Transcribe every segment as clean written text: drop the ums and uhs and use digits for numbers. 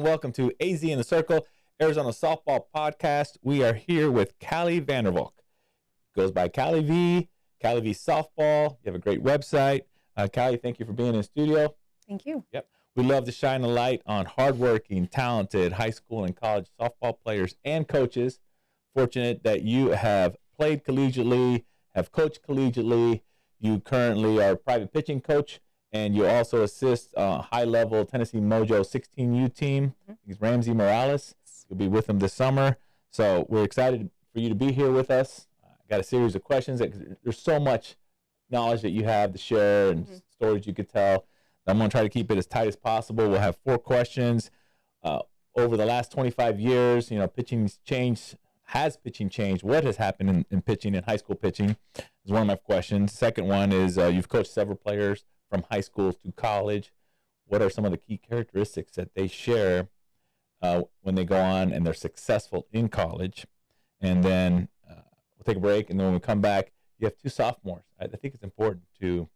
and welcome to AZ in the Circle, Arizona Softball Podcast. We are here with Kally V. Goes by Kally V, Kally V Softball. You have a great website. Kally, thank you for being in the studio. Thank you. Yep. We love to shine a light on hardworking, talented high school and college softball players and coaches. Fortunate that you have played collegiately, have coached collegiately. You currently are a private pitching coach, and you also assist high-level Tennessee Mojo 16U team. He's Ramsey Morales. You'll be with him this summer. So we're excited for you to be here with us. I got a series of questions. There's so much knowledge that you have to share and stories you could tell. I'm going to try to keep it as tight as possible. We'll have 4 questions. Over the last 25 years, pitching's changed. Has pitching changed? What has happened in pitching, in high school pitching, is one of my questions. Second one is you've coached several players from high school to college. What are some of the key characteristics that they share when they go on and they're successful in college? And then we'll take a break, and then when we come back, you have 2 sophomores. I think it's important to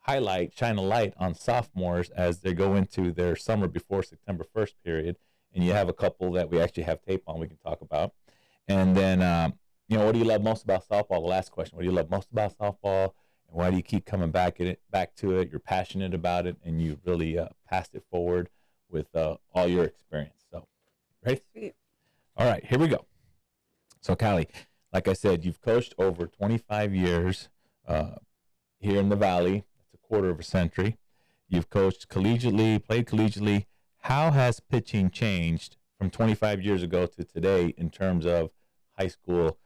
shine a light on sophomores as they go into their summer before September 1st period. And you have a couple that we actually have tape on we can talk about. And then, what do you love most about softball? The last question, what do you love most about softball? And why do you keep coming back to it? You're passionate about it, and you really passed it forward with all your experience. So, ready? Sweet. All right, here we go. So, Kally, like I said, you've coached over 25 years here in the Valley. That's a quarter of a century. You've coached collegiately, played collegiately. How has pitching changed from 25 years ago to today in terms of high school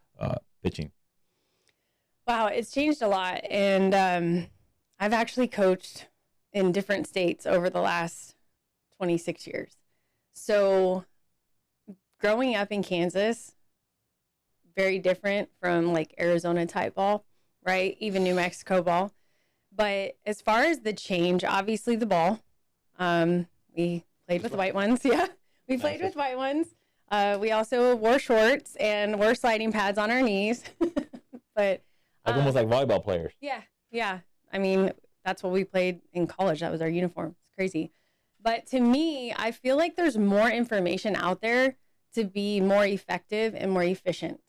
pitching? Wow, it's changed a lot. And I've actually coached in different states over the last 26 years. So growing up in Kansas, very different from like Arizona type ball, right? Even New Mexico ball. But as far as the change, obviously the ball, we played with white ones. Yeah, we played with white ones. We also wore shorts and wore sliding pads on our knees. But almost like volleyball players. Yeah. I mean, that's what we played in college. That was our uniform. It's crazy. But to me, I feel like there's more information out there to be more effective and more efficient.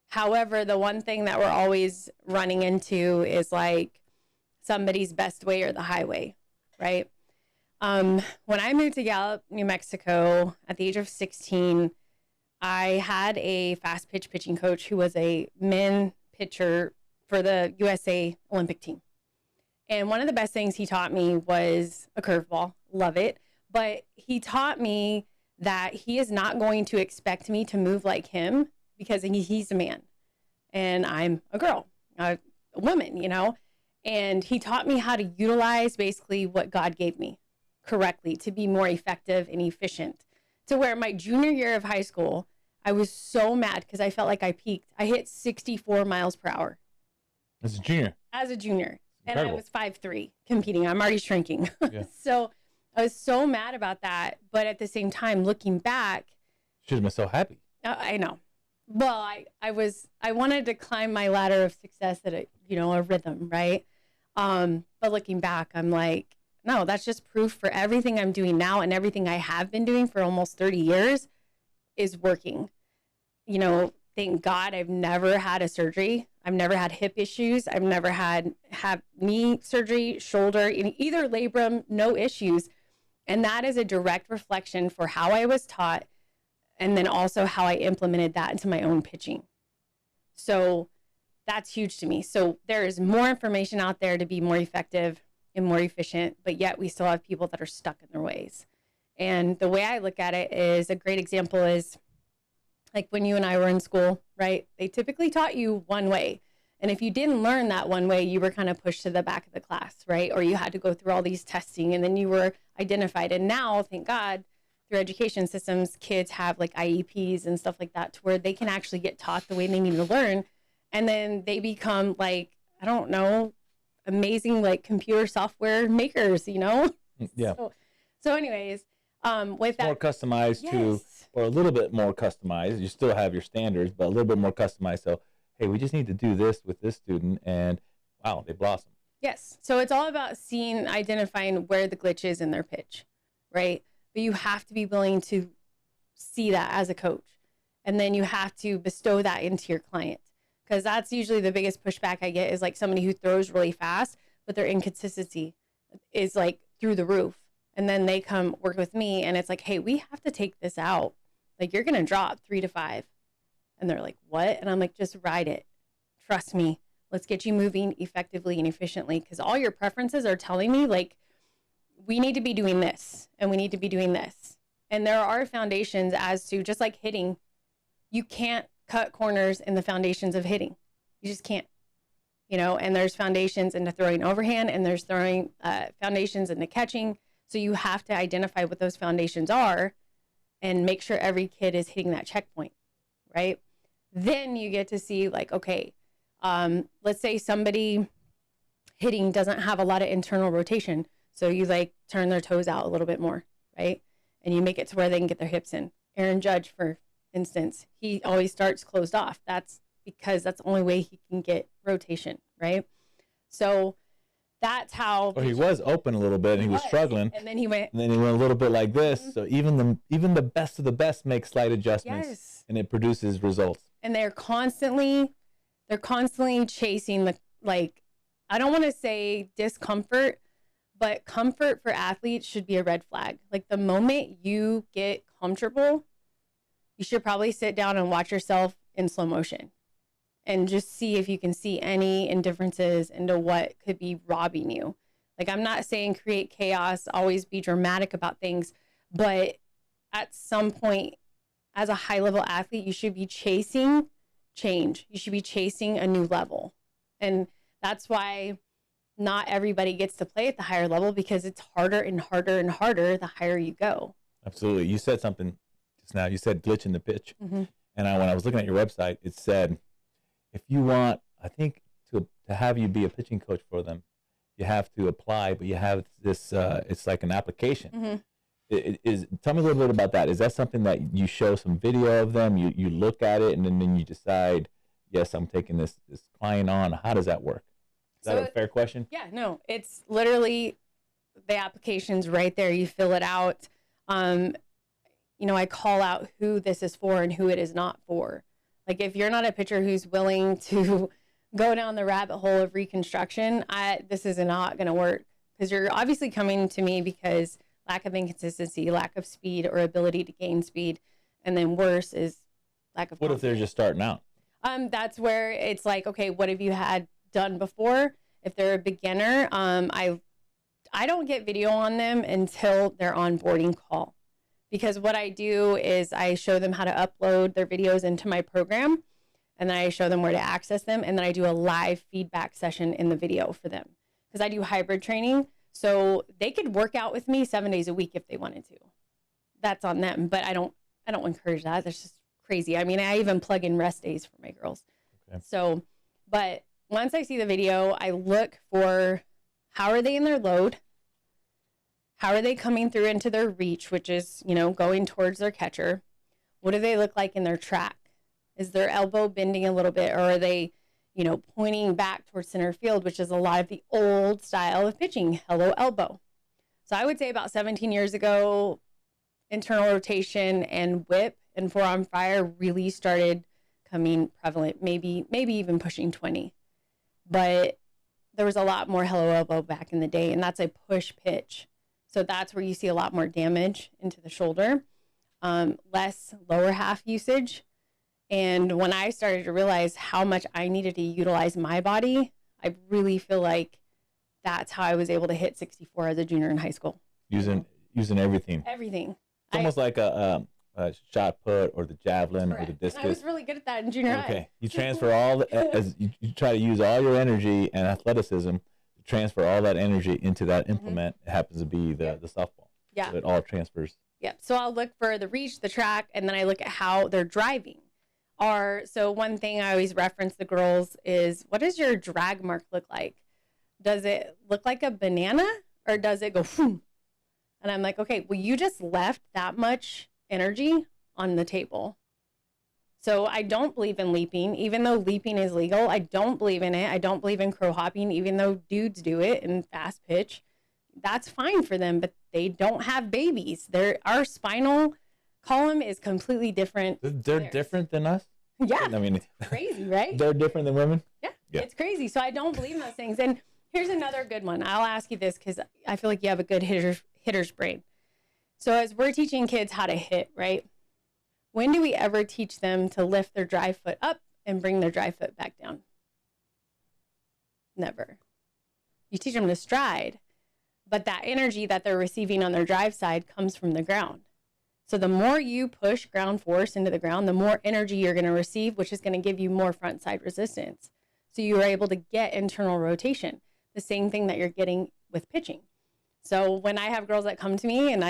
However, the one thing that we're always running into is like somebody's best way or the highway, right? When I moved to Gallup, New Mexico at the age of 16, I had a fast pitch pitching coach who was a men pitcher for the USA Olympic team. And one of the best things he taught me was a curveball. Love it. But he taught me that he is not going to expect me to move like him because he's a man and I'm a girl, a woman, And he taught me how to utilize basically what God gave me correctly to be more effective and efficient, to where my junior year of high school, I was so mad because I felt like I peaked. I hit 64 miles per hour. As a junior? As a junior. Incredible. And I was 5'3" competing. I'm already shrinking. Yeah. So I was so mad about that. But at the same time, looking back. Should have been so happy. I know. Well, I wanted to climb my ladder of success at a rhythm, right? But looking back, I'm like, no, that's just proof for everything I'm doing now and everything I have been doing for almost 30 years is working. Thank God I've never had a surgery. I've never had hip issues. I've never had knee surgery, shoulder, either labrum, no issues. And that is a direct reflection for how I was taught and then also how I implemented that into my own pitching. So that's huge to me. So there is more information out there to be more effective and more efficient, but yet we still have people that are stuck in their ways. And the way I look at it is a great example is like when you and I were in school, right? They typically taught you one way. And if you didn't learn that one way, you were kind of pushed to the back of the class, right? Or you had to go through all these testing and then you were identified. And now, thank God, through education systems, kids have like IEPs and stuff like that to where they can actually get taught the way they need to learn. And then they become like, I don't know, amazing like computer software makers, Yeah. So anyways, with that. More customized or a little bit more customized. You still have your standards, but a little bit more customized. So, hey, we just need to do this with this student, and wow, they blossom. Yes. So it's all about identifying where the glitch is in their pitch, right? but you have to be willing to see that as a coach. And then you have to bestow that into your client. Because that's usually the biggest pushback I get is like somebody who throws really fast, but their inconsistency is like through the roof. And then they come work with me and it's like, hey, we have to take this out. Like, you're going to drop 3 to 5. And they're like, what? And I'm like, just ride it. Trust me. Let's get you moving effectively and efficiently. Because all your preferences are telling me, like, we need to be doing this and we need to be doing this. And there are foundations as to, just like hitting, you can't cut corners in the foundations of hitting. You just can't, you know, and there's foundations into throwing overhand and there's throwing foundations into catching. So you have to identify what those foundations are and make sure every kid is hitting that checkpoint, right? Then you get to see like, okay, let's say somebody hitting doesn't have a lot of internal rotation. So you like turn their toes out a little bit more, right? And you make it to where they can get their hips in. Aaron Judge, for instance, he always starts closed off. That's because that's the only way he can get rotation, right? So that's how. Or he was open a little bit and he was struggling. And then he went. And then he went a little bit like this. So even the best of the best make slight adjustments, yes, and it produces results. And they're constantly chasing the, like, I don't want to say discomfort, but comfort for athletes should be a red flag. Like, the moment you get comfortable, you should probably sit down and watch yourself in slow motion and just see if you can see any indifferences into what could be robbing you. Like, I'm not saying create chaos, always be dramatic about things, but at some point, as a high level athlete, you should be chasing change. You should be chasing a new level. And that's why not everybody gets to play at the higher level, because it's harder and harder and harder the higher you go. Absolutely. You said something just now. You said glitch in the pitch. Mm-hmm. And when I was looking at your website, it said, if you want, I think, to have you be a pitching coach for them, you have to apply, but you have this, it's like an application. Mm-hmm. Tell me a little bit about that. Is that something that you show some video of them, you look at it, and then you decide, yes, I'm taking this client on? How does that work? Is that a fair question? Yeah, no, it's literally the application's right there. You fill it out. You know, I call out who this is for and who it is not for. Like, if you're not a pitcher who's willing to go down the rabbit hole of reconstruction, this is not going to work, because you're obviously coming to me because lack of inconsistency, lack of speed or ability to gain speed. And then worse is lack of confidence. What if they're just starting out? That's where it's like, okay, what have you had done before? If they're a beginner, I don't get video on them until they're on boarding call, because what I do is I show them how to upload their videos into my program, and then I show them where to access them, and then I do a live feedback session in the video for them, because I do hybrid training. So they could work out with me 7 days a week if they wanted to. That's on them, but I don't encourage that. That's just crazy. I mean, I even plug in rest days for my girls. Okay. So, but once I see the video, I look for, how are they in their load? How are they coming through into their reach, which is, you know, going towards their catcher? What do they look like in their track? Is their elbow bending a little bit, or are they, you know, pointing back towards center field, which is a lot of the old style of pitching, hello elbow. So I would say about 17 years ago, internal rotation and whip and forearm fire really started coming prevalent, maybe even pushing 20. But there was a lot more hello elbow back in the day, and that's a push pitch. So that's where you see a lot more damage into the shoulder, less lower half usage. And when I started to realize how much I needed to utilize my body, I really feel like that's how I was able to hit 64 as a junior in high school. Using everything. Everything. It's almost like a shot put or the javelin or the discus. And I was really good at that in junior high. Okay, you transfer all as you try to use all your energy and athleticism to transfer all that energy into that implement. Mm-hmm. It happens to be the softball. Yeah. So it all transfers. Yeah. So I'll look for the reach, the track, and then I look at how they're driving. So one thing I always reference the girls is, what does your drag mark look like? Does it look like a banana, or does it go boom? And I'm like, okay, well, you just left that much energy on the table. So I don't believe in leaping, even though leaping is legal. I don't believe in it. I don't believe in crow hopping, even though dudes do it in fast pitch. That's fine for them, but they don't have babies. Our spinal column is completely different. They're different than us? Yeah. I mean, crazy, right? They're different than women? Yeah, it's crazy. So I don't believe in those things. And here's another good one. I'll ask you this because I feel like you have a good hitter's brain. So as we're teaching kids how to hit, right? When do we ever teach them to lift their drive foot up and bring their drive foot back down? Never. You teach them to stride, but that energy that they're receiving on their drive side comes from the ground. So the more you push ground force into the ground, the more energy you're going to receive, which is going to give you more front side resistance. So you are able to get internal rotation, the same thing that you're getting with pitching. So when I have girls that come to me and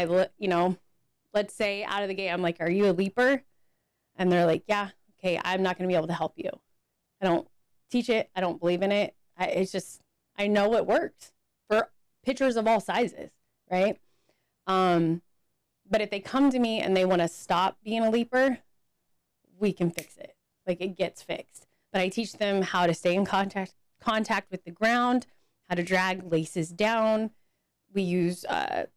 let's say out of the gate, I'm like, are you a leaper? And they're like, yeah, okay, I'm not going to be able to help you. I don't teach it. I don't believe in it. I know it works for pitchers of all sizes, right? But if they come to me and they want to stop being a leaper, we can fix it. Like, it gets fixed. But I teach them how to stay in contact with the ground, how to drag laces down. We use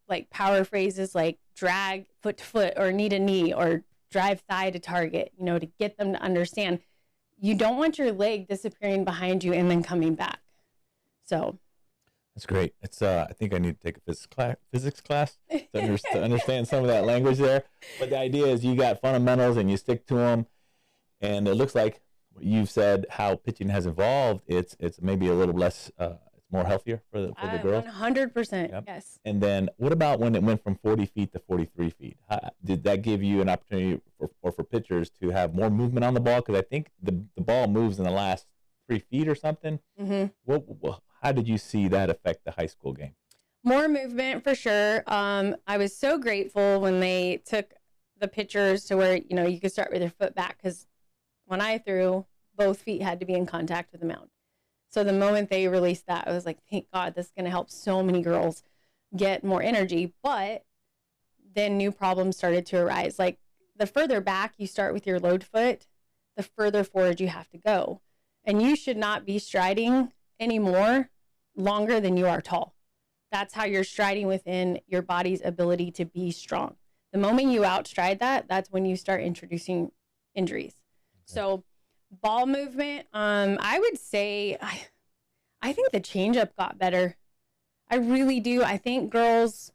like power phrases like drag foot to foot or knee to knee or drive thigh to target, to get them to understand you don't want your leg disappearing behind you and then coming back. So that's great. It's I think I need to take a physics class to understand some of that language there. But the idea is you got fundamentals and you stick to them. And it looks like what you've said, how pitching has evolved. It's maybe a little less, it's more healthier for the girls. 100%. Yep. Yes. And then what about when it went from 40 feet to 43 feet? Did that give you an opportunity for pitchers to have more movement on the ball? Because I think the ball moves in the last 3 feet or something. Mm-hmm. How did you see that affect the high school game? More movement for sure. I was so grateful when they took the pitchers to where, you could start with your foot back, because when I threw, both feet had to be in contact with the mound. So the moment they released that, I was like, thank God, this is going to help so many girls get more energy. But then new problems started to arise. Like, the further back you start with your load foot, the further forward you have to go. And you should not be striding anymore longer than you are tall. That's how you're striding within your body's ability to be strong. The moment you outstride that, that's when you start introducing injuries. Okay. So ball movement, I would say, I think the changeup got better. I really do. I think girls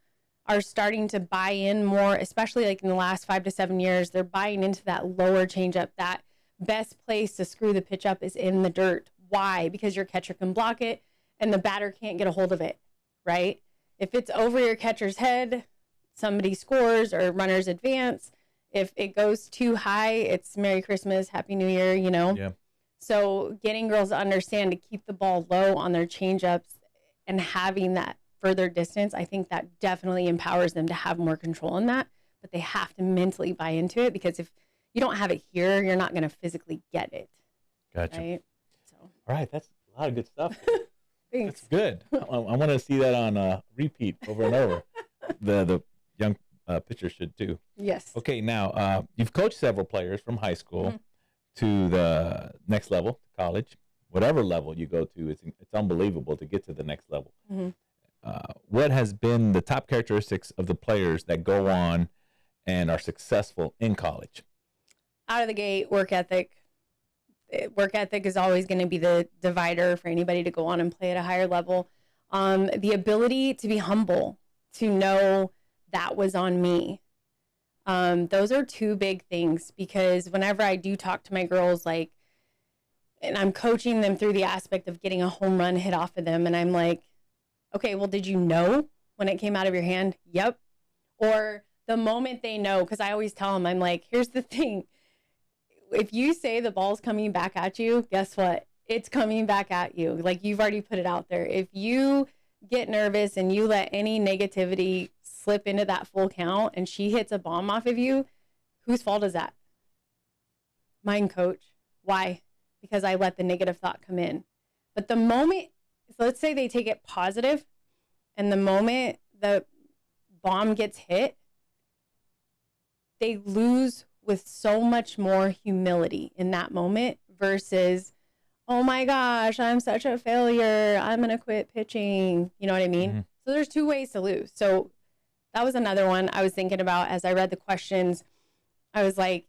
are starting to buy in more, especially like in the last 5 to 7 years. They're buying into that lower changeup. That best place to screw the pitch up is in the dirt. Why? Because your catcher can block it and the batter can't get a hold of it, right? If it's over your catcher's head, somebody scores or runners advance. If it goes too high, it's Merry Christmas, Happy New Year, Yeah. So getting girls to understand to keep the ball low on their changeups and having that further distance, I think that definitely empowers them to have more control in that. But they have to mentally buy into it, because if you don't have it here, you're not going to physically get it. Gotcha. Right? So. All right. That's a lot of good stuff. Thanks. That's good. I want to see that on repeat over and over. The young pitchers should too. Yes. Okay. Now, you've coached several players from high school to the next level, college, whatever level you go to. It's unbelievable to get to the next level. What has been the top characteristics of the players that go on and are successful in college? Out of the gate, work ethic. Work ethic is always going to be the divider for anybody to go on and play at a higher level. The ability to be humble, to know that was on me. Those are two big things, because whenever I do talk to my girls, like, and I'm coaching them through the aspect of getting a home run hit off of them, and I'm like, okay, well, did you know when it came out of your hand? Yep. Or the moment they know, because I always tell them, I'm like, here's the thing. If you say the ball's coming back at you, guess what? It's coming back at you. Like, you've already put it out there. If you get nervous and you let any negativity slip into that full count and she hits a bomb off of you, whose fault is that? Mine, coach. Why? Because I let the negative thought come in. But the moment, so let's say they take it positive, and the moment the bomb gets hit, they lose with so much more humility in that moment versus, oh my gosh, I'm such a failure, I'm going to quit pitching. You know what I mean? So there's two ways to lose. So that was another one I was thinking about as I read the questions. I was like,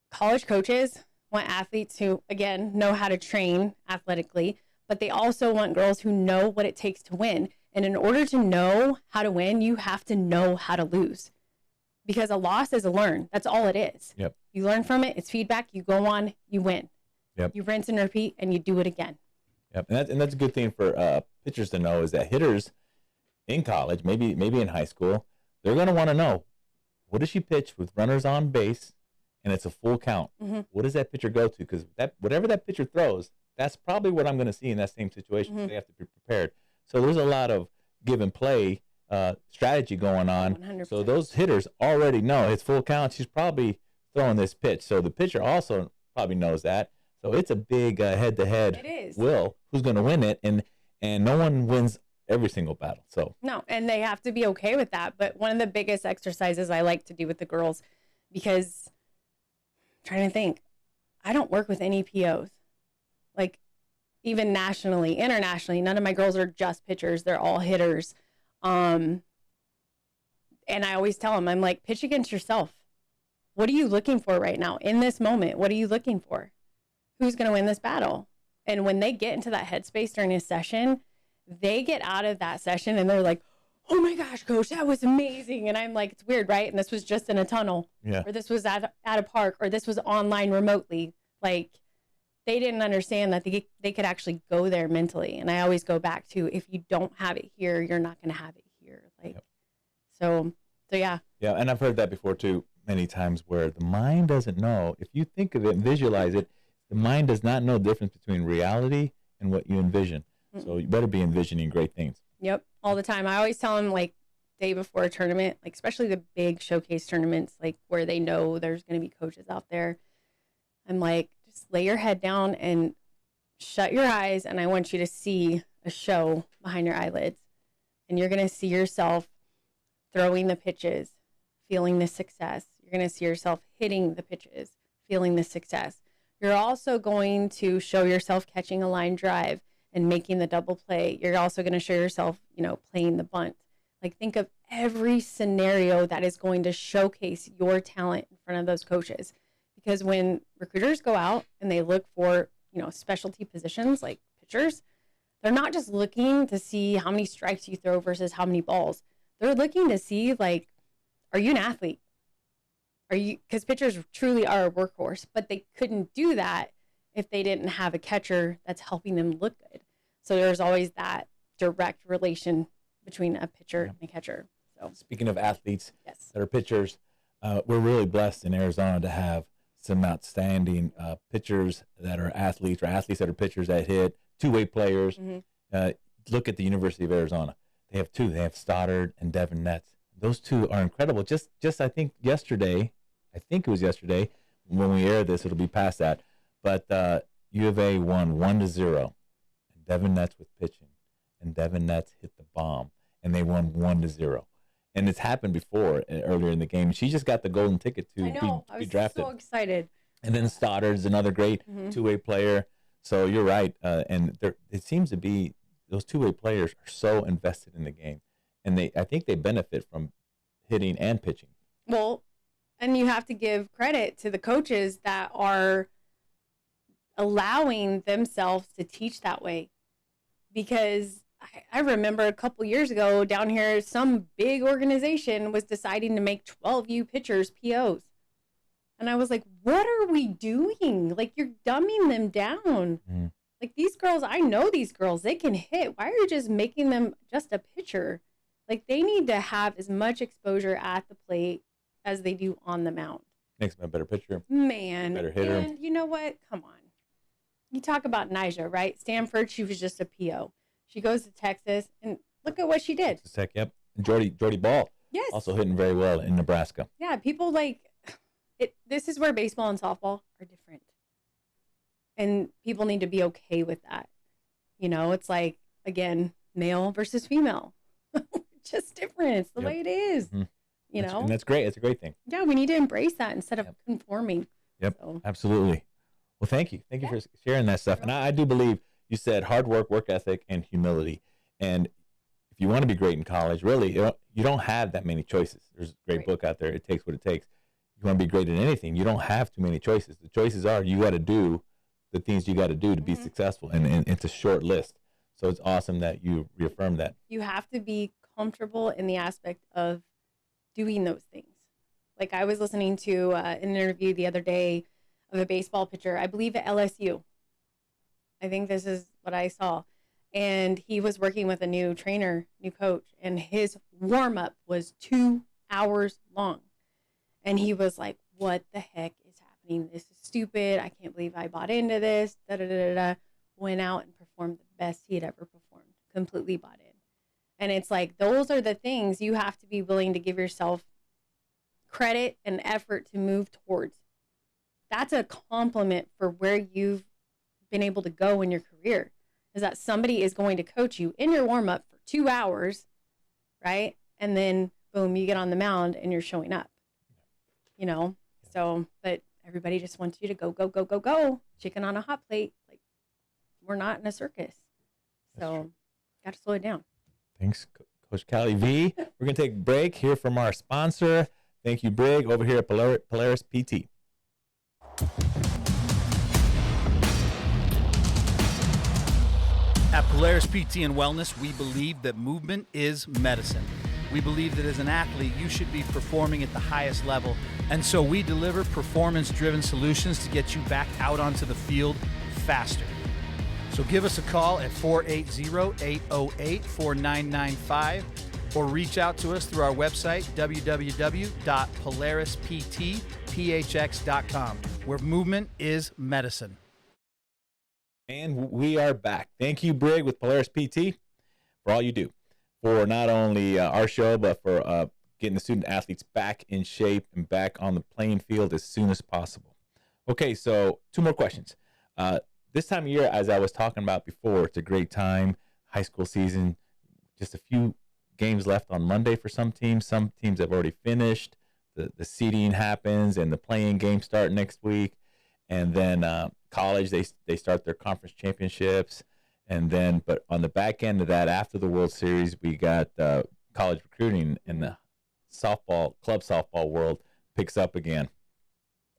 college coaches want athletes who, again, know how to train athletically, but they also want girls who know what it takes to win. And in order to know how to win, you have to know how to lose, because a loss is a learn. That's all it is. Yep. You learn from it. It's feedback. You go on, you win. Yep. You rinse and repeat, and you do it again. Yep. And that's a good thing for pitchers to know, is that hitters in college, maybe in high school, they're going to want to know, what does she pitch with runners on base and it's a full count? Mm-hmm. What does that pitcher go to? Because whatever that pitcher throws, that's probably what I'm going to see in that same situation. Mm-hmm. So they have to be prepared. So there's a lot of give and play strategy going on. 100%. So those hitters already know it's full count. She's probably throwing this pitch. So the pitcher also probably knows that. So it's a big head-to-head will. Who's going to win it? And no one wins every single battle. So no, and they have to be okay with that. But one of the biggest exercises I like to do with the girls, because I'm trying to think, I don't work with any POs. Like, even nationally, internationally, none of my girls are just pitchers. They're all hitters. And I always tell them, I'm like, pitch against yourself. What are you looking for right now in this moment? What are you looking for? Who's going to win this battle? And when they get into that headspace during a session, they get out of that session and they're like, oh my gosh, coach, that was amazing. And I'm like, it's weird, right? And this was just in a tunnel, or this was at a park, or this was online remotely. Like, they didn't understand that they could actually go there mentally. And I always go back to, if you don't have it here, you're not going to have it here. Like, so yeah. Yeah. And I've heard that before too, many times, where the mind doesn't know. If you think of it and visualize it, the mind does not know the difference between reality and what you envision. So you better be envisioning great things. Yep. All the time. I always tell them, like, day before a tournament, like, especially the big showcase tournaments, like where they know there's going to be coaches out there. I'm like, just lay your head down and shut your eyes. And I want you to see a show behind your eyelids. And you're going to see yourself throwing the pitches, feeling the success. You're going to see yourself hitting the pitches, feeling the success. You're also going to show yourself catching a line drive and making the double play. You're also going to show yourself, playing the bunt. Like, think of every scenario that is going to showcase your talent in front of those coaches. Because when recruiters go out and they look for, specialty positions like pitchers, they're not just looking to see how many strikes you throw versus how many balls. They're looking to see, like, are you an athlete? Because pitchers truly are a workhorse, but they couldn't do that if they didn't have a catcher that's helping them look good. So there's always that direct relation between a pitcher and a catcher. So, speaking of athletes that are pitchers, we're really blessed in Arizona to have some outstanding pitchers that are athletes, or athletes that are pitchers that hit, two-way players. Mm-hmm. Look at the University of Arizona. They have two. They have Stoddard and Devin Netz. Those two are incredible. Just I think it was yesterday, when we air this, it'll be past that. But U of A won 1-0, and Devin Netz was pitching, and Devin Netz hit the bomb, and they won 1-0. And it's happened before, earlier in the game. She just got the golden ticket to be drafted. I was so excited. And then Stoddard's another great two-way player. So you're right. And it seems to be those two-way players are so invested in the game, and I think they benefit from hitting and pitching. Well, and you have to give credit to the coaches that are allowing themselves to teach that way, because I remember a couple years ago down here, some big organization was deciding to make 12U pitchers POs. And I was like, what are we doing? Like, you're dumbing them down. Like, these girls, I know these girls, they can hit. Why are you just making them just a pitcher? Like, they need to have as much exposure at the plate as they do on the mound. Makes them a better pitcher. Man. Better hitter. And you know what? Come on. You talk about Nyjah, right? Stanford, she was just a PO. She goes to Texas, and look at what she did. Tech, yep. And Jordy Ball. Yes. Also hitting very well in Nebraska. Yeah, people like it. This is where baseball and softball are different. And people need to be okay with that. It's like, again, male versus female. Just different. It's the way it is. Mm-hmm. And that's great. It's a great thing. Yeah, we need to embrace that instead of conforming. Yep, absolutely. Well, thank you. Thank you for sharing that stuff. And I do believe you said hard work, work ethic, and humility. And if you want to be great in college, really, you don't have that many choices. There's a great book out there. It takes what it takes. You want to be great in anything, you don't have too many choices. The choices are you got to do the things you got to do to be successful, and it's a short list. So it's awesome that you reaffirm that. You have to be comfortable in the aspect of doing those things. Like I was listening to an interview the other day of a baseball pitcher, I believe at LSU. I think this is what I saw. And he was working with a new trainer, new coach, and his warm-up was 2 hours long. And he was like, what the heck is happening? This is stupid. I can't believe I bought into this. Da, da, da, da. Went out and performed the best he had ever performed. Completely bought in. And it's like, those are the things you have to be willing to give yourself credit and effort to move towards. That's a compliment for where you've been able to go in your career, is that somebody is going to coach you in your warm-up for 2 hours, right? And then, boom, you get on the mound and you're showing up. You know, so, but everybody just wants you to go, go, go, go, go. Chicken on a hot plate. Like, we're not in a circus. So, got to slow it down. Thanks, Coach Kally V. We're going to take a break, hear from our sponsor. Thank you, Brig, over here at Polaris PT. At Polaris PT and Wellness, we believe that movement is medicine. We believe that as an athlete, you should be performing at the highest level. And so we deliver performance-driven solutions to get you back out onto the field faster. So give us a call at 480-808-4995 or reach out to us through our website, www.polarisptphx.com, where movement is medicine. And we are back. Thank you, Brig, with Polaris PT, for all you do, for not only our show, but for getting the student athletes back in shape and back on the playing field as soon as possible. Okay, so 2 more questions. This time of year, as I was talking about before, it's a great time, high school season, just a few games left on Monday for some teams. Some teams have already finished. The seeding happens and the playing games start next week. And then college, they start their conference championships. And then, but on the back end of that, after the World Series, we got college recruiting, and the club softball world picks up again.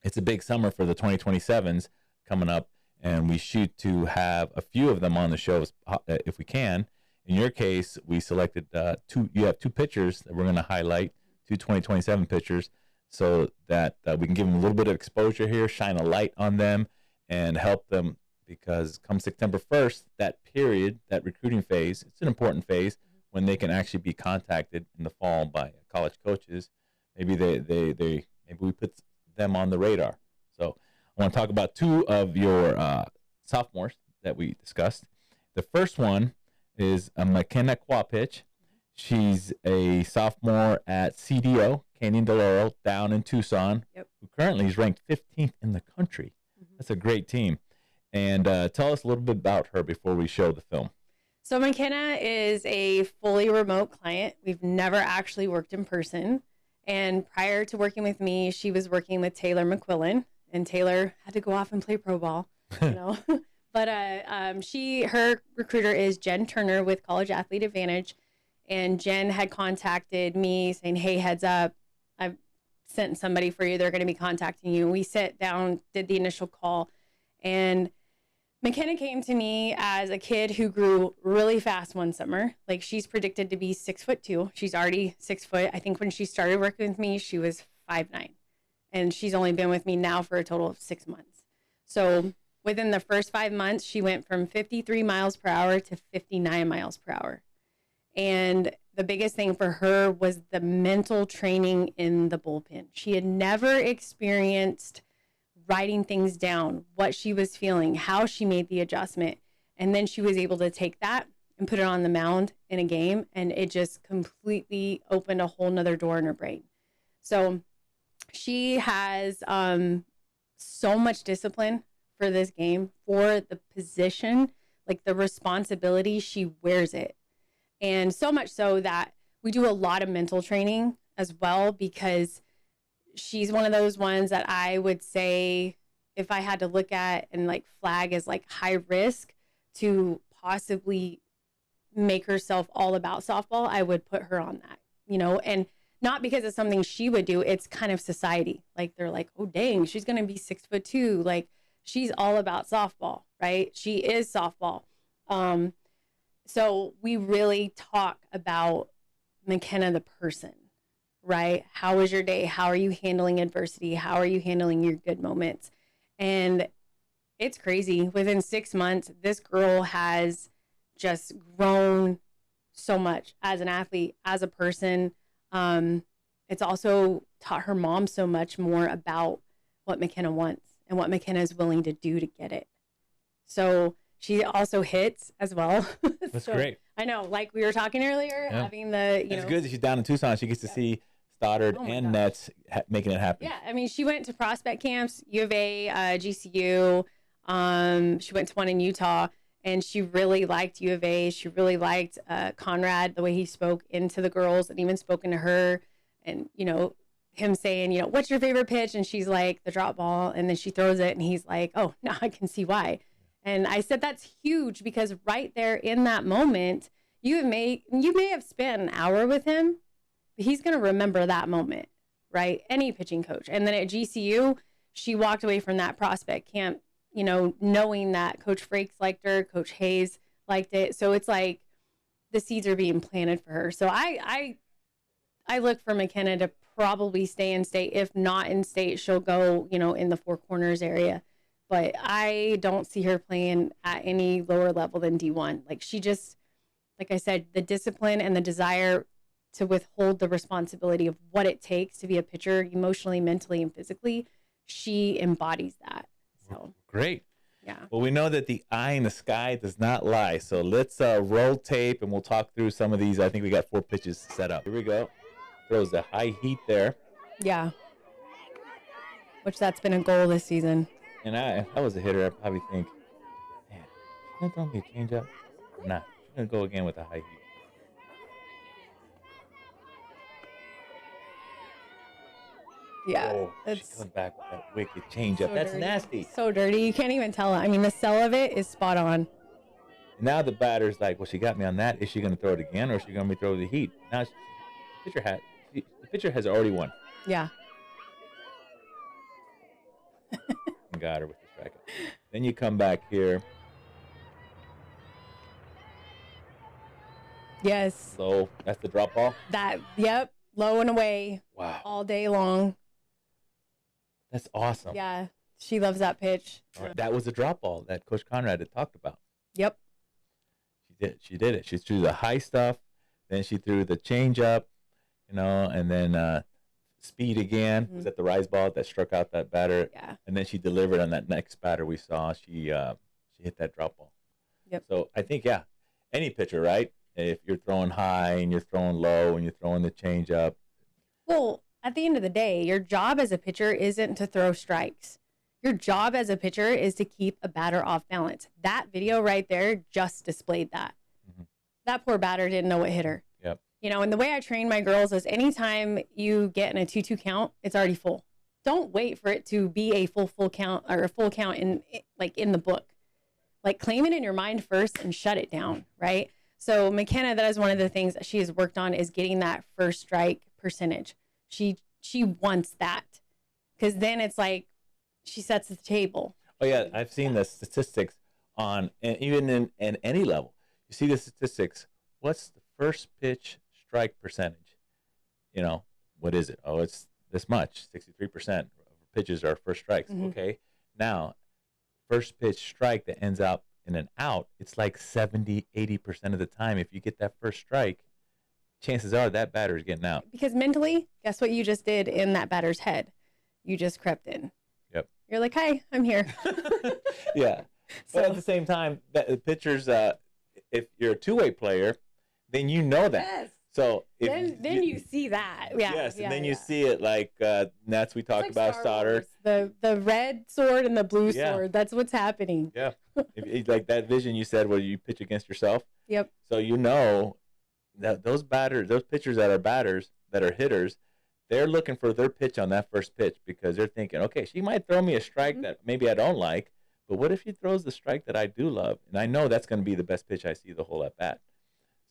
It's a big summer for the 2027s coming up, and we shoot to have a few of them on the show if we can. In your case, we selected you have 2 pitchers that we're going to highlight, 2 2027 pitchers, so that we can give them a little bit of exposure here, shine a light on them, and help them, because come September 1st, that period, that recruiting phase, it's an important phase when they can actually be contacted in the fall by college coaches. Maybe maybe we put them on the radar. So I want to talk about 2 of your sophomores that we discussed. The first one is McKenna Quapich. She's a sophomore at CDO, Canyon de Laurel, down in Tucson, who currently is ranked 15th in the country. That's a great team. And tell us a little bit about her before we show the film. So McKenna is a fully remote client. We've never actually worked in person. And prior to working with me, she was working with Taylor McQuillan. And Taylor had to go off and play pro ball, you know. But her recruiter is Jen Turner with College Athlete Advantage. And Jen had contacted me saying, hey, heads up, I've sent somebody for you. They're going to be contacting you. And we sat down, did the initial call. And McKenna came to me as a kid who grew really fast one summer. Like, she's predicted to be 6'2". She's already 6 foot. I think when she started working with me, she was 5'9". And she's only been with me now for a total of 6 months. So within the first 5 months, she went from 53 miles per hour to 59 miles per hour. And the biggest thing for her was the mental training in the bullpen. She had never experienced writing things down, what she was feeling, how she made the adjustment. And then she was able to take that and put it on the mound in a game. And it just completely opened a whole nother door in her brain. So she has so much discipline for this game, for the position, like the responsibility, she wears it. And so much so that we do a lot of mental training as well, because she's one of those ones that I would say, if I had to look at and like flag as like high risk to possibly make herself all about softball, I would put her on that, you know, and not because it's something she would do. It's kind of society. Like they're like, oh, dang, she's going to be 6'2". Like she's all about softball, right? She is softball. So we really talk about McKenna, the person, right? How was your day? How are you handling adversity? How are you handling your good moments? And it's crazy. Within 6 months, this girl has just grown so much as an athlete, as a person. It's also taught her mom so much more about what McKenna wants and what McKenna is willing to do to get it. So she also hits as well. That's so, great. I know, like we were talking earlier, having the, it's good that she's down in Tucson. She gets to see Stoddard and Nets making it happen. Yeah, I mean, she went to prospect camps, U of A, GCU. She went to one in Utah, and she really liked U of A. She really liked Conrad, the way he spoke into the girls and even spoken to her. And, you know, him saying, you know, what's your favorite pitch? And she's like, the drop ball. And then she throws it, and he's like, oh, now I can see why. And I said, that's huge, because right there in that moment, you may have spent an hour with him, but he's going to remember that moment, right? Any pitching coach. And then at GCU, she walked away from that prospect camp, you know, knowing that Coach Frakes liked her, Coach Hayes liked it. So it's like the seeds are being planted for her. So I look for McKenna to probably stay in state. If not in state, she'll go, you know, in the Four Corners area. But I don't see her playing at any lower level than D1. Like she just, like I said, the discipline and the desire to withhold the responsibility of what it takes to be a pitcher emotionally, mentally, and physically, she embodies that. So great. Yeah. Well, we know that the eye in the sky does not lie. So let's roll tape and we'll talk through some of these. I think we got 4 pitches set up. Here we go. Throws the high heat there. Yeah. Which that's been a goal this season. And if I was a hitter, I'd probably think, man, she's going to throw me a changeup? Nah, she's going to go again with the high heat. Yeah. Oh, she comes back with that wicked changeup. So That's dirty. nasty. So dirty. You can't even tell. I mean, the sell of it is spot on. Now the batter's like, well, she got me on that. Is she going to throw it again, or is she going to throw the heat? Now the pitcher has already won. Yeah. Got her with the strikeout. Then you come back here. Yes. Low. That's the drop ball. Yep. Low and away. Wow. All day long. That's awesome. Yeah. She loves that pitch. Right. That was the drop ball that Coach Conrad had talked about. Yep. She did it. She threw the high stuff. Then she threw the changeup, you know, and then speed again. Was that the rise ball that struck out that batter? Yeah. And then she delivered on that next batter we saw. She hit that drop ball. Yep. So I think, yeah, any pitcher, right? If you're throwing high and you're throwing low and you're throwing the changeup. Well, at the end of the day, your job as a pitcher isn't to throw strikes. Your job as a pitcher is to keep a batter off balance. That video right there just displayed that. Mm-hmm. That poor batter didn't know what hit her. Yep. You know, and the way I train my girls is anytime you get in a 2-2 count, it's already full. Don't wait for it to be a full count or a full count in the book. Like claim it in your mind first and shut it down, right? So McKenna, that is one of the things that she has worked on is getting that first strike percentage. She wants that because then it's like she sets the table. Oh yeah, I've seen the statistics on, and even in any level, you see the statistics. What's the first pitch strike percentage? You know, what is it? Oh, it's this much. 63% of pitches are first strikes. Mm-hmm. Okay, now first pitch strike that ends up in an out, it's like 70-80% of the time. If you get that first strike, chances are that batter is getting out. Because mentally, guess what you just did in that batter's head? You just crept in. Yep. You're like, hi, I'm here. Yeah. But at the same time, the pitchers, if you're a two-way player, then you know that. Yes. So then you see that. Yeah. Yes, yeah, and then yeah. you see it like Nats we talked about Stoddard. The red sword and the blue sword. That's what's happening. Yeah. Like that vision you said where you pitch against yourself. Yep. So you know that those pitchers that are batters, that are hitters, they're looking for their pitch on that first pitch because they're thinking, okay, she might throw me a strike that maybe I don't like, but what if she throws the strike that I do love? And I know that's going to be the best pitch I see the whole at bat.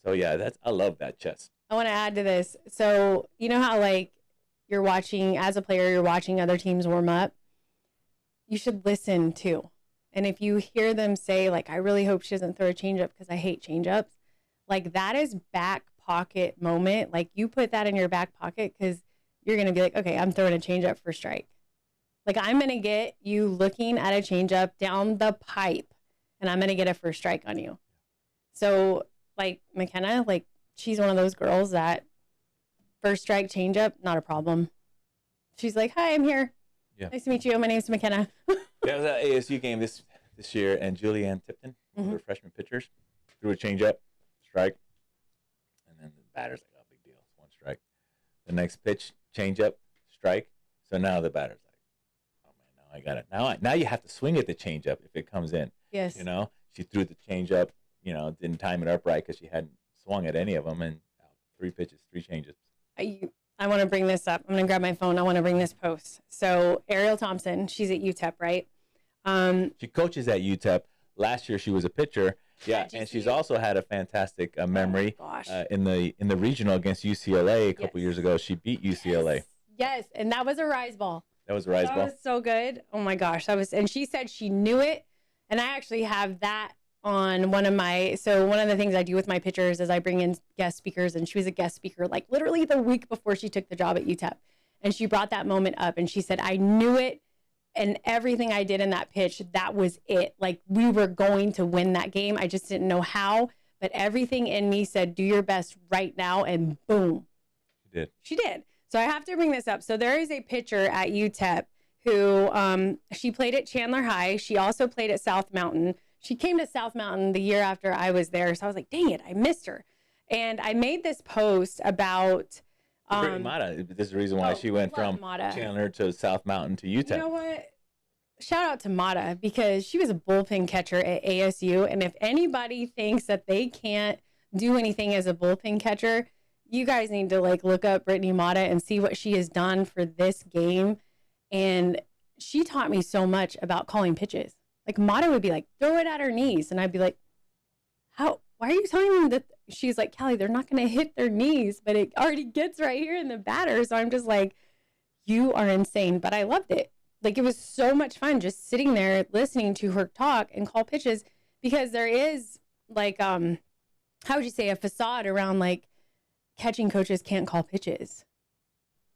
So yeah, I love that chess. I want to add to this. So you know how like you're watching as a player, you're watching other teams warm up. You should listen too. And if you hear them say like, I really hope she doesn't throw a changeup because I hate changeups, like that is back pocket moment. Like you put that in your back pocket because you're going to be like, okay, I'm throwing a changeup for strike. Like I'm going to get you looking at a changeup down the pipe and I'm going to get a first strike on you. So like McKenna, like she's one of those girls that first strike changeup, not a problem. She's like, hi, I'm here. Yeah. Nice to meet you. My name's McKenna. That was at ASU game this year, and Julianne Tipton, one of her freshman pitchers, threw a changeup, strike, and then the batter's like, oh, big deal, it's one strike. The next pitch, changeup, strike. So now the batter's like, oh man, now I got it. Now you have to swing at the changeup if it comes in. Yes. You know, she threw the changeup, you know, didn't time it up right because she hadn't swung at any of them, and 3 pitches, 3 changes. I want to bring this up. I'm going to grab my phone. I want to bring this post. So Ariel Thompson, she's at UTEP, right? She coaches at UTEP. Last year she was a pitcher. Yeah, and she's also had a fantastic memory in the regional against UCLA a couple years ago. She beat UCLA. Yes, and that was a rise ball. That was a rise ball. That was so good. Oh my gosh, and she said she knew it. And I actually have that on one of the things I do with my pitchers is I bring in guest speakers, and she was a guest speaker like literally the week before she took the job at UTEP. And she brought that moment up and she said, I knew it. And everything I did in that pitch, that was it. Like we were going to win that game. I just didn't know how, but everything in me said, do your best right now. And boom. She did. So I have to bring this up. So there is a pitcher at UTEP who, she played at Chandler High. She also played at South Mountain. She came to South Mountain the year after I was there. So I was like, dang it, I missed her. And I made this post about Mata. This is the reason why she went from Chandler to South Mountain to UTEP. You know what? Shout out to Mata because she was a bullpen catcher at ASU. And if anybody thinks that they can't do anything as a bullpen catcher, you guys need to like look up Brittany Mata and see what she has done for this game. And she taught me so much about calling pitches. Like Mata would be like, throw it at her knees. And I'd be like, how? Why are you telling them that? She's like, Kally, they're not going to hit their knees, but it already gets right here in the batter. So I'm just like, you are insane. But I loved it. Like, it was so much fun just sitting there listening to her talk and call pitches because there is like, how would you say, a facade around like catching coaches can't call pitches.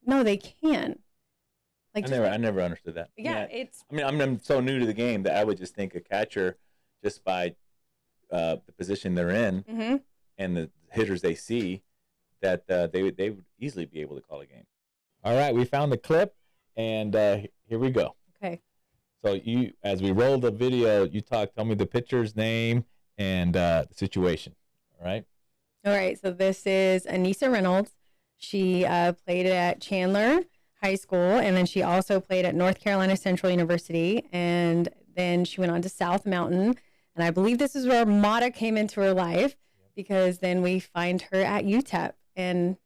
No, they can. Like I never understood that. Yeah, I'm so new to the game that I would just think a catcher just by the position they're in and the hitters they see that they would easily be able to call a game. All right, we found the clip, and here we go. Okay. So as we roll the video, tell me the pitcher's name and the situation. All right. All right. So this is Anissa Reynolds. She played at Chandler High School, and then she also played at North Carolina Central University, and then she went on to South Mountain. And I believe this is where Mata came into her life because then we find her at UTEP. And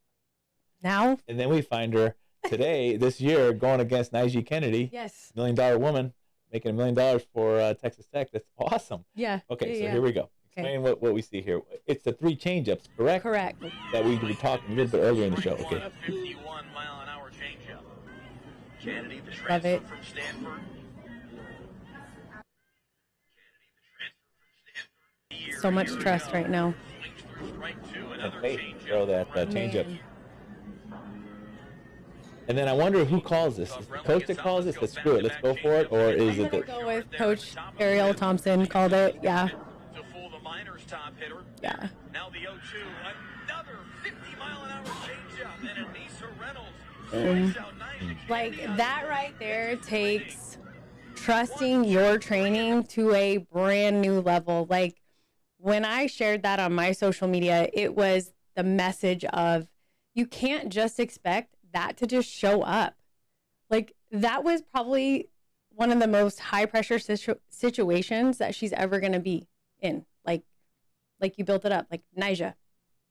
then we find her today, this year, going against Najee Kennedy. Yes. $1 million woman, making $1 million for Texas Tech. That's awesome. Yeah. Okay, so here we go. Explain what we see here. It's the 3 changeups, correct? Correct. That we were talking a little bit earlier in the show. Okay. 51-mile-an-hour changeup. Kennedy, the Love it. from Stanford. So much trust right now. And faith, throw that changeup. And then I wonder who calls this. Is the coach that calls this? Let's screw it. Let's go for it. Or is it the... go with Coach Ariel Thompson called it. Yeah. To fool the Miners top hitter. Yeah. Now the 0-2. Another 50-mile-an-hour changeup. And Anissa Reynolds strikes out 90. Like, that right there takes trusting your training to a brand new level. Like, when I shared that on my social media, it was the message of you can't just expect that to just show up. Like, that was probably one of the most high pressure situations that she's ever going to be in. Like you built it up, like Nyjah.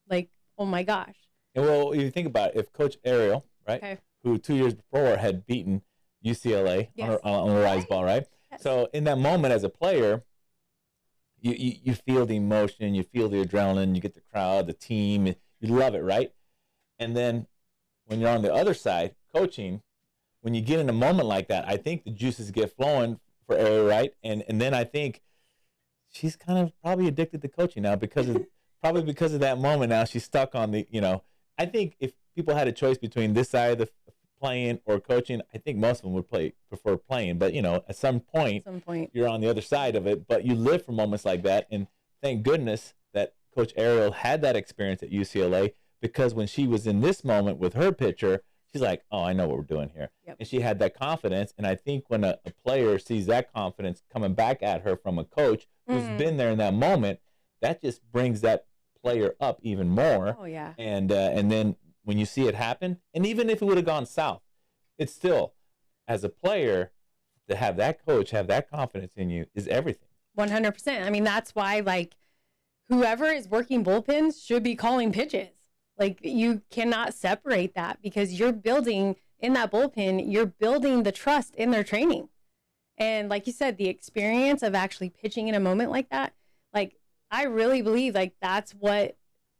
Like, oh my gosh. And well, if you think about it, if Coach Ariel, right, okay, who 2 years before had beaten UCLA yes, on a rise ball, right? Yes. So in that moment as a player, You feel the emotion, you feel the adrenaline, you get the crowd, the team, you love it, right? And then when you're on the other side coaching, when you get in a moment like that, I think the juices get flowing for Ari, right? And then I think she's kind of probably addicted to coaching now because of that moment. Now she's stuck on the, I think if people had a choice between this side of the playing or coaching, I think most of them would prefer playing. But at some point you're on the other side of it. But you live for moments like that, and thank goodness that Coach Ariel had that experience at UCLA, because when she was in this moment with her pitcher, she's like, "Oh, I know what we're doing here," and she had that confidence. And I think when a player sees that confidence coming back at her from a coach who's been there in that moment, that just brings that player up even more. Oh yeah. And then when you see it happen, and even if it would have gone south, it's still, as a player, to have that coach have that confidence in you is everything. 100%. I mean, that's why, like, whoever is working bullpens should be calling pitches. Like, you cannot separate that, because you're building in that bullpen, you're building the trust in their training. And like you said, the experience of actually pitching in a moment like that, like, I really believe, like, that's what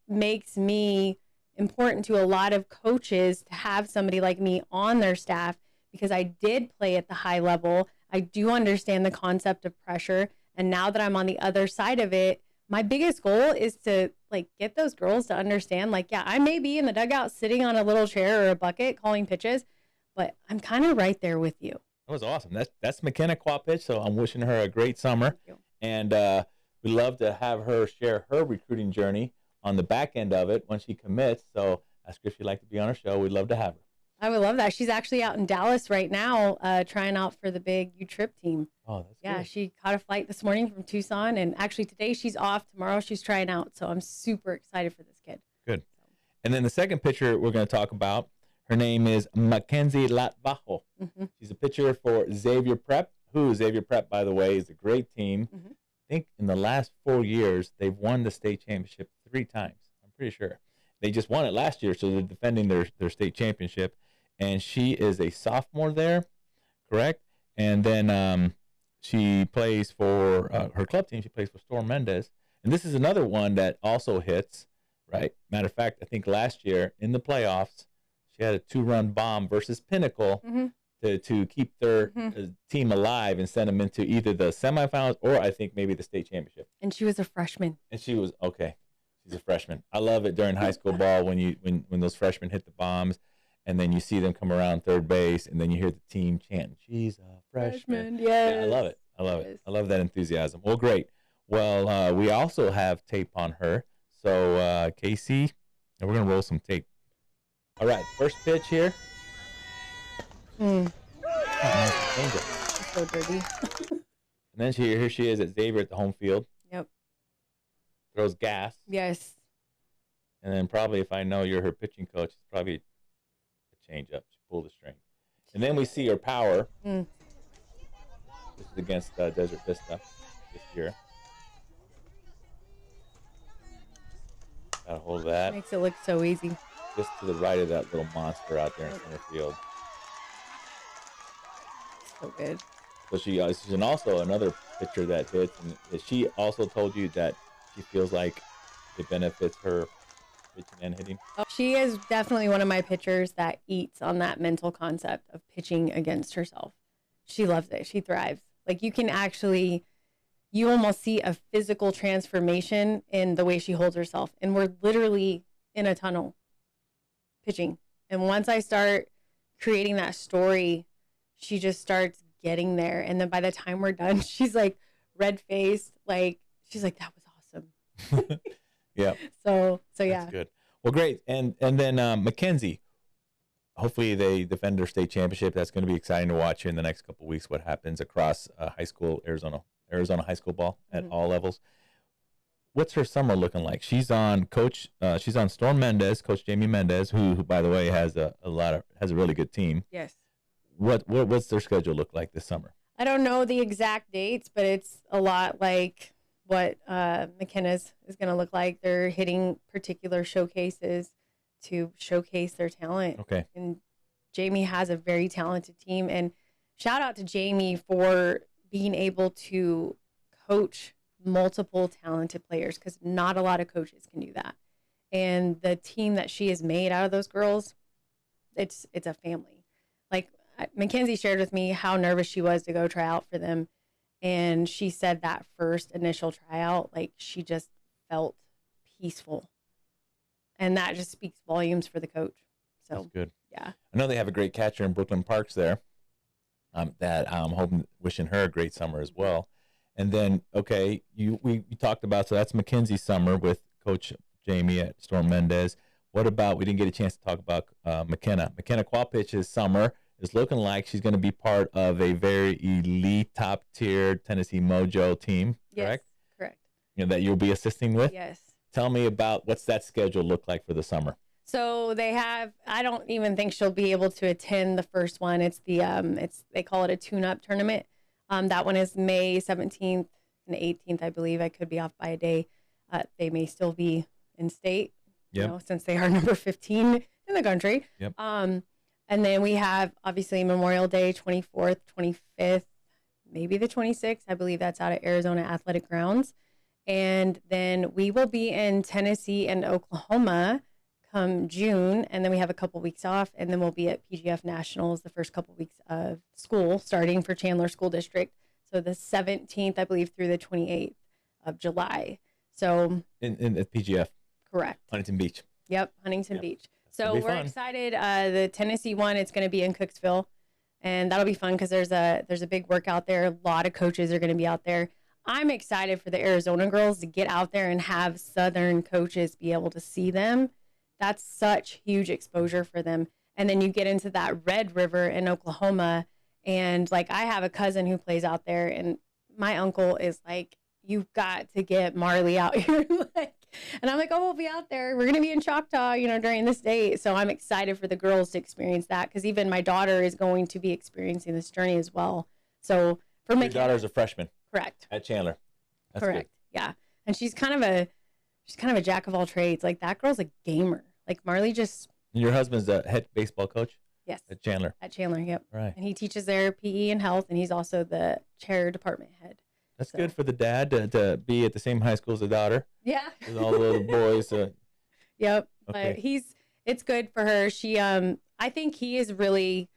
makes me important to a lot of coaches, to have somebody like me on their staff, because I did play at the high level. I do understand the concept of pressure. And now that I'm on the other side of it, my biggest goal is to, like, get those girls to understand, like, yeah, I may be in the dugout sitting on a little chair or a bucket calling pitches, but I'm kind of right there with you. That was awesome. That's McKenna Quapich. So I'm wishing her a great summer. And we love to have her share her recruiting journey on the back end of it when she commits. So ask her if she'd like to be on our show. We'd love to have her. I would love that. She's actually out in Dallas right now, trying out for the big U-Trip team. Oh, that's yeah. good. She caught a flight this morning from Tucson, and actually today she's off. Tomorrow she's trying out. So I'm super excited for this kid. Good. And then the second pitcher we're going to talk about, her name is Mackenzie Latvajo. She's a pitcher for Xavier Prep, who Xavier Prep, by the way, is a great team. I think in the last 4 years, they've won the state championship 3 times. I'm pretty sure. They just won it last year, so they're defending their state championship. And she is a sophomore there, correct? And then she plays for her club team. She plays for Storm Mendez. And this is another one that also hits, right? Matter of fact, I think last year in the playoffs, she had a 2-run bomb versus Pinnacle to keep their team alive and send them into either the semifinals or I think maybe the state championship. And she was a freshman. And she was, okay, she's a freshman. I love it during high school ball when those freshmen hit the bombs. And then you see them come around third base, and then you hear the team chanting, "She's a freshman." Yes. Yeah, I love it. I love it. I love that enthusiasm. Well, great. Well, we also have tape on her. So, Casey, and we're going to roll some tape. All right, first pitch here. It's It's so dirty. And then here she is at Xavier at the home field. Yep. Throws gas. Yes. And then probably, if I know you're her pitching coach, it's probably a change up. She pulled the string. And then we see her power. This is against Desert Vista this year. Got a hold of that. Makes it look so easy. Just to the right of that little monster out there in center field. So good. So she's also another pitcher that hits. And she also told you that she feels like it benefits her pitching and hitting. She is definitely one of my pitchers that eats on that mental concept of pitching against herself. She loves it. She thrives. Like, you almost see a physical transformation in the way she holds herself. And we're literally in a tunnel pitching. And once I start creating that story, she just starts getting there. And then by the time we're done, she's like red-faced. Like, she's like, that was awesome. Yeah. So yeah. That's good. Well, great. And then Mackenzie, hopefully they defend their state championship. That's going to be exciting to watch here in the next couple of weeks, what happens across high school, Arizona high school ball at all levels. What's her summer looking like? She's on Storm Mendez, Coach Jamie Mendez, who by the way has a really good team. Yes. What's their schedule look like this summer? I don't know the exact dates, but it's a lot like what McKenna's is going to look like. They're hitting particular showcases to showcase their talent. Okay. And Jamie has a very talented team. And shout out to Jamie for being able to coach multiple talented players, because not a lot of coaches can do that. And the team that she has made out of those girls, it's a family. Like Mackenzie shared with me how nervous she was to go try out for them. And she said that first initial tryout, like she just felt peaceful. And that just speaks volumes for the coach. So that's good. Yeah. I know they have a great catcher in Brooklyn Parks there. That I'm wishing her a great summer as well. And then, okay, we talked about, so that's Mackenzie's summer with Coach Jamie at Storm Mendez. What about, we didn't get a chance to talk about McKenna. McKenna Qualpich's summer is looking like she's going to be part of a very elite, top-tier Tennessee Mojo team, correct? Yes, correct. You know, that you'll be assisting with? Yes. Tell me about, what's that schedule look like for the summer? So they have, I don't even think she'll be able to attend the first one. It's the, they call it a tune-up tournament. That one is May 17th and 18th, I believe. I could be off by a day. They may still be in state, you know, since they are number 15 in the country. Yep. And then we have, obviously, Memorial Day, 24th, 25th, maybe the 26th. I believe that's out at Arizona Athletic Grounds. And then we will be in Tennessee and Oklahoma come June, and then we have a couple weeks off, and then we'll be at PGF Nationals the first couple weeks of school, starting for Chandler School District. So the 17th, I believe, through the 28th of July. So in at PGF. Correct. Huntington Beach. Yep, Huntington Beach. So we're fun. excited. The Tennessee one, it's going to be in Cooksville, and that'll be fun because there's a big workout there. A lot of coaches are going to be out there. I'm excited for the Arizona girls to get out there and have Southern coaches be able to see them. That's such huge exposure for them. And then you get into that Red River in Oklahoma. And like, I have a cousin who plays out there, and my uncle is like, you've got to get Marley out here. And I'm like, oh, we'll be out there. We're going to be in Choctaw, you know, during this date. So I'm excited for the girls to experience that, because even my daughter is going to be experiencing this journey as well. So for my daughter's a freshman. Correct. At Chandler. That's correct. Good. Yeah. And she's kind of a jack of all trades. Like, that girl's a gamer. Like, Marley just. And your husband's a head baseball coach? Yes. At Chandler. At Chandler, yep. Right. And he teaches their PE and health, and he's also the chair department head. That's good for the dad to be at the same high school as the daughter. Yeah. With all the little boys. Yep. Okay. But it's good for her. She, I think he is really,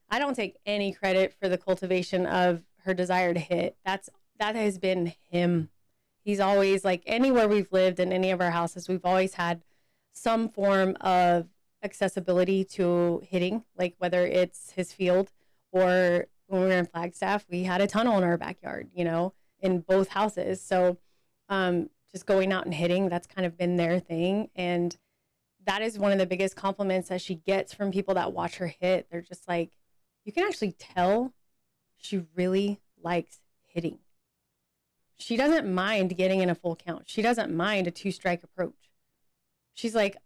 I don't take any credit for the cultivation of her desire to hit. That has been him. He's always, like, anywhere we've lived in any of our houses, we've always had some form of accessibility to hitting, like whether it's his field or when we were in Flagstaff, we had a tunnel in our backyard, you know, in both houses. So just going out and hitting, that's kind of been their thing. And that is one of the biggest compliments that she gets from people that watch her hit. They're just like, you can actually tell she really likes hitting. She doesn't mind getting in a full count. She doesn't mind a 2-strike approach. She's like,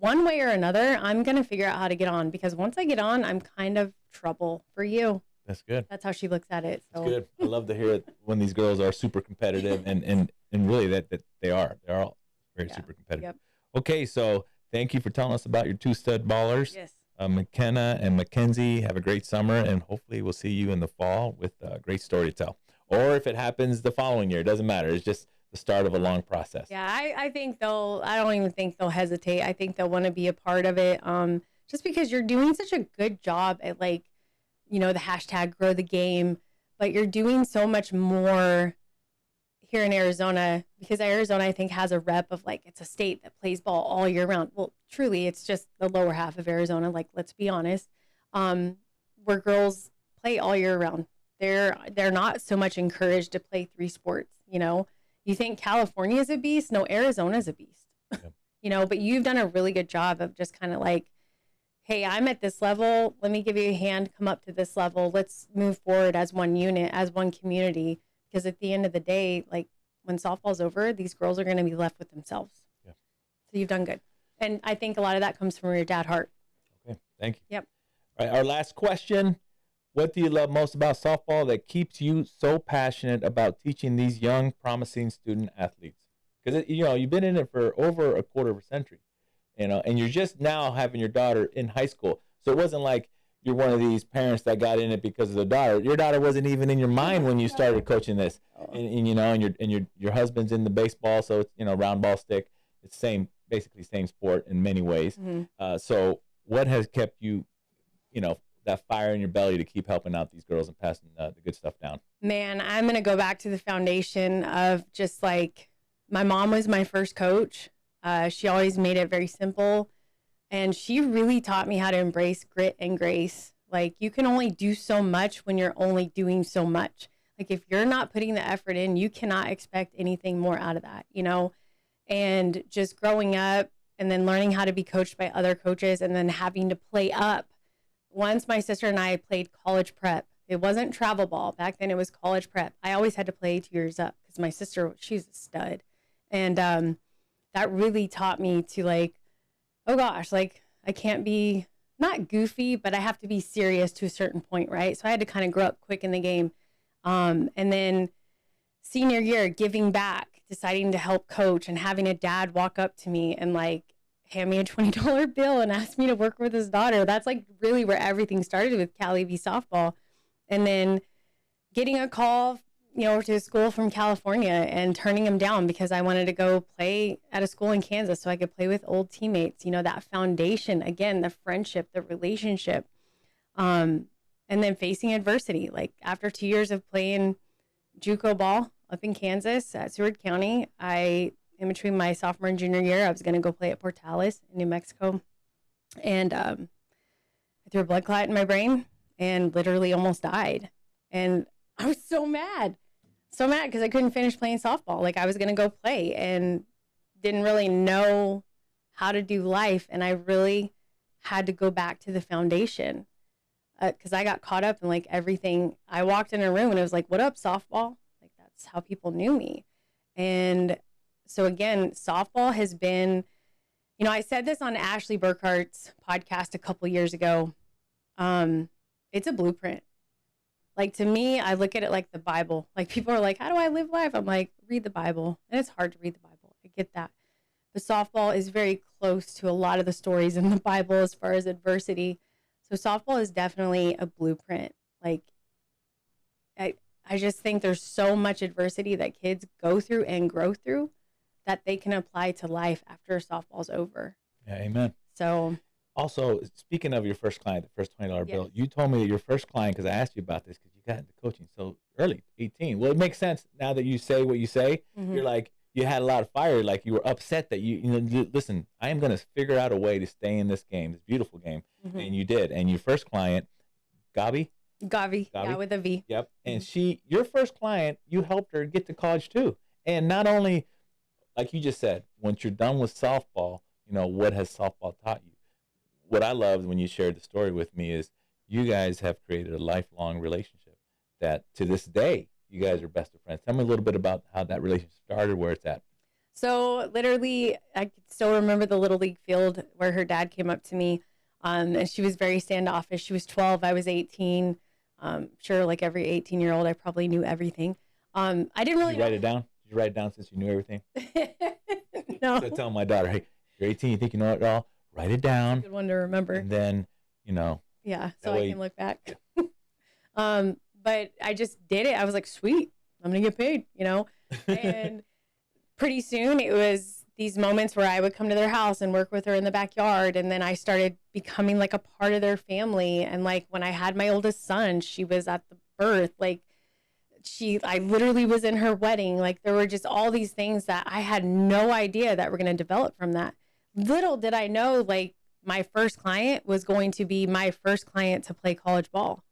one way or another, I'm going to figure out how to get on, because once I get on, I'm kind of trouble for you. That's good. That's how she looks at it. So. That's good. I love to hear it when these girls are super competitive, and really that they are. They're all very super competitive. Yep. Okay, so thank you for telling us about your 2 stud ballers. Yes. McKenna and Mackenzie, have a great summer, and hopefully we'll see you in the fall with a great story to tell. Or if it happens the following year, it doesn't matter. It's just the start of a long process. Yeah, I think I don't even think they'll hesitate. I think they'll want to be a part of it. Just because you're doing such a good job at, like, you know, the hashtag grow the game, but you're doing so much more here in Arizona, because Arizona, I think, has a rep of, like, it's a state that plays ball all year round. Well, truly, it's just the lower half of Arizona. Like, let's be honest, where girls play all year round. They're not so much encouraged to play 3 sports, you know. You think California is a beast? No, Arizona is a beast. Yep. You know, but you've done a really good job of just kind of like, hey, I'm at this level. Let me give you a hand. Come up to this level. Let's move forward as one unit, as one community. Because at the end of the day, like, when softball's over, these girls are going to be left with themselves. Yeah. So you've done good. And I think a lot of that comes from your dad, Hart. Okay. Thank you. Yep. All right. Our last question. What do you love most about softball that keeps you so passionate about teaching these young, promising student athletes? Because, you know, you've been in it for over a quarter of a century, you know, and you're just now having your daughter in high school. So it wasn't like you're one of these parents that got in it because of the daughter. Your daughter wasn't even in your mind when you started coaching this, and you know, and your husband's in the baseball, so it's, you know, round ball stick. It's basically same sport in many ways. So what has kept you, you know, that fire in your belly to keep helping out these girls and passing the good stuff down? Man, I'm going to go back to the foundation of just like, my mom was my first coach. She always made it very simple. And she really taught me how to embrace grit and grace. Like, you can only do so much when you're only doing so much. Like, if you're not putting the effort in, you cannot expect anything more out of that, you know? And just growing up and then learning how to be coached by other coaches and then having to play up. Once my sister and I played college prep. It wasn't travel ball. Back then it was college prep. I always had to play 2 years up because my sister, she's a stud. And that really taught me to like, oh gosh, like I can't be not goofy, but I have to be serious to a certain point, right? So I had to kind of grow up quick in the game. And then senior year, giving back, deciding to help coach and having a dad walk up to me and like hand me a $20 bill and ask me to work with his daughter. That's like really where everything started with Kally V softball. And then getting a call, you know, to a school from California and turning them down because I wanted to go play at a school in Kansas so I could play with old teammates. You know, that foundation, again, the friendship, the relationship, and then facing adversity. Like after 2 years of playing JUCO ball up in Kansas at Seward County, in between my sophomore and junior year, I was going to go play at Portales in New Mexico. And I threw a blood clot in my brain and literally almost died. And I was so mad because I couldn't finish playing softball. Like I was going to go play and didn't really know how to do life. And I really had to go back to the foundation because I got caught up in like everything. I walked in a room and it was like, what up, softball? Like that's how people knew me. And so again, softball has been, you know, I said this on Ashley Burkhart's podcast a couple years ago. It's a blueprint. Like to me, I look at it like the Bible. Like people are like, how do I live life? I'm like, read the Bible. And it's hard to read the Bible. I get that. But softball is very close to a lot of the stories in the Bible as far as adversity. So softball is definitely a blueprint. Like I just think there's so much adversity that kids go through and grow through that they can apply to life after softball's over. Yeah, amen. So also, speaking of your first client, the first $20 bill, you told me that your first client, because I asked you about this because you got into coaching so early, 18. Well, it makes sense now that you say what you say. You're like, you had a lot of fire, like you were upset that you know, listen, I am going to figure out a way to stay in this game, this beautiful game. And you did. And your first client, Gavi, yeah, with a V. Yep. And your first client, you helped her get to college too. And not only, like you just said, once you're done with softball, you know, what has softball taught you? What I loved when you shared the story with me is you guys have created a lifelong relationship that to this day, you guys are best of friends. Tell me a little bit about how that relationship started, where it's at. So literally, I could still remember the Little League field where her dad came up to me, and she was very standoffish. She was 12, I was 18. Sure, like every 18-year-old, I probably knew everything. I didn't really Did you write it down? Did you write it down since you knew everything? No. So tell my daughter, hey, you're 18, you think you know it all? Write it down. Good one to remember. And then, you know. Yeah, so I can look back. But I just did it. I was like, sweet, I'm going to get paid, you know? And pretty soon it was these moments where I would come to their house and work with her in the backyard. And then I started becoming like a part of their family. And like when I had my oldest son, she was at the birth. Like I literally was in her wedding. Like there were just all these things that I had no idea that were going to develop from that. Little did I know, like my first client was going to be my first client to play college ball.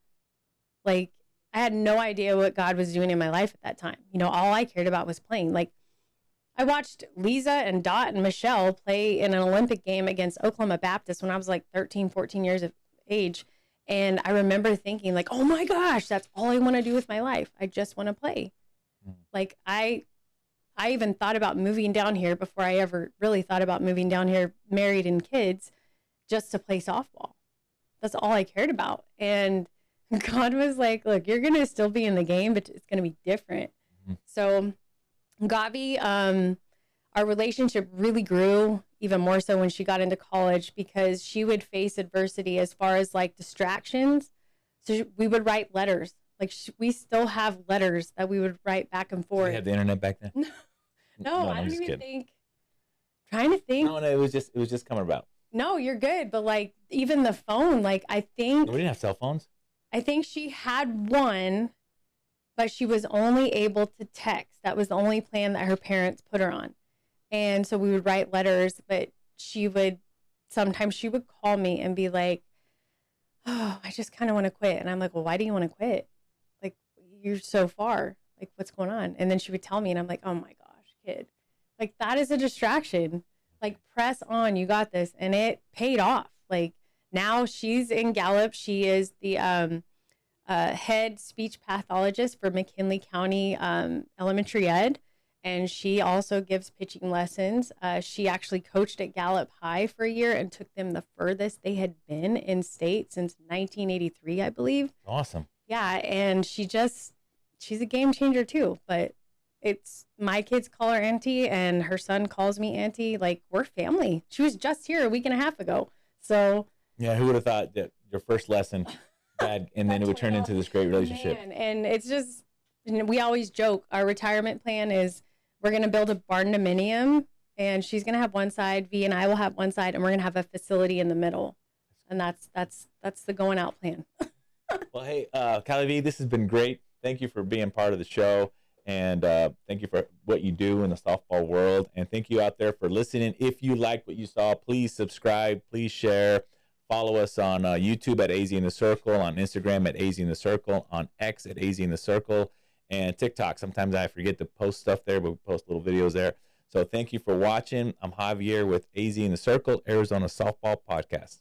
Like I had no idea what God was doing in my life at that time. You know, all I cared about was playing. Like I watched Lisa and Dot and Michelle play in an Olympic game against Oklahoma Baptist when I was like 13, 14 years of age. And I remember thinking like, oh my gosh, that's all I want to do with my life. I just want to play. Like I even thought about moving down here before I ever really thought about moving down here, married and kids, just to play softball. That's all I cared about. And God was like, look, you're going to still be in the game, but it's going to be different. So Gavi, our relationship really grew. even more so when she got into college, because she would face adversity as far as like distractions. So we would write letters. Like we still have letters that we would write back and forth. Did you have the internet back then? No, I don't even think. Trying to think. No, it was just coming about. No, you're good. But like even the phone, like I think. We didn't have cell phones. I think she had one, but she was only able to text. That was the only plan that her parents put her on. And so we would write letters, but sometimes she would call me and be like, oh, I just kind of want to quit. And I'm like, well, why do you want to quit? Like, you're so far. Like, what's going on? And then she would tell me, and I'm like, oh my gosh, kid. Like, that is a distraction. Like, press on. You got this. And it paid off. Like, now she's in Gallup. She is the head speech pathologist for McKinley County Elementary Ed. And she also gives pitching lessons. She actually coached at Gallup High for a year and took them the furthest they had been in state since 1983, I believe. Awesome. Yeah, and she's a game changer too. But my kids call her auntie, and her son calls me auntie. Like, we're family. She was just here a week and a half ago. So yeah, who would have thought that your first lesson, and then it would turn into this great relationship? Man. And it's just, we always joke. Our retirement plan is, we're going to build a barn dominium, and she's going to have one side, V and I will have one side, and we're going to have a facility in the middle. And that's the going out plan. Well, hey, Kally V, this has been great. Thank you for being part of the show, and thank you for what you do in the softball world. And thank you out there for listening. If you liked what you saw, please subscribe, please share. Follow us on YouTube at AZ in the Circle, on Instagram at AZ in the Circle, on X at AZ in the Circle, and TikTok. Sometimes I forget to post stuff there, but we post little videos there. So thank you for watching. I'm Javier with AZ in the Circle, Arizona Softball Podcast.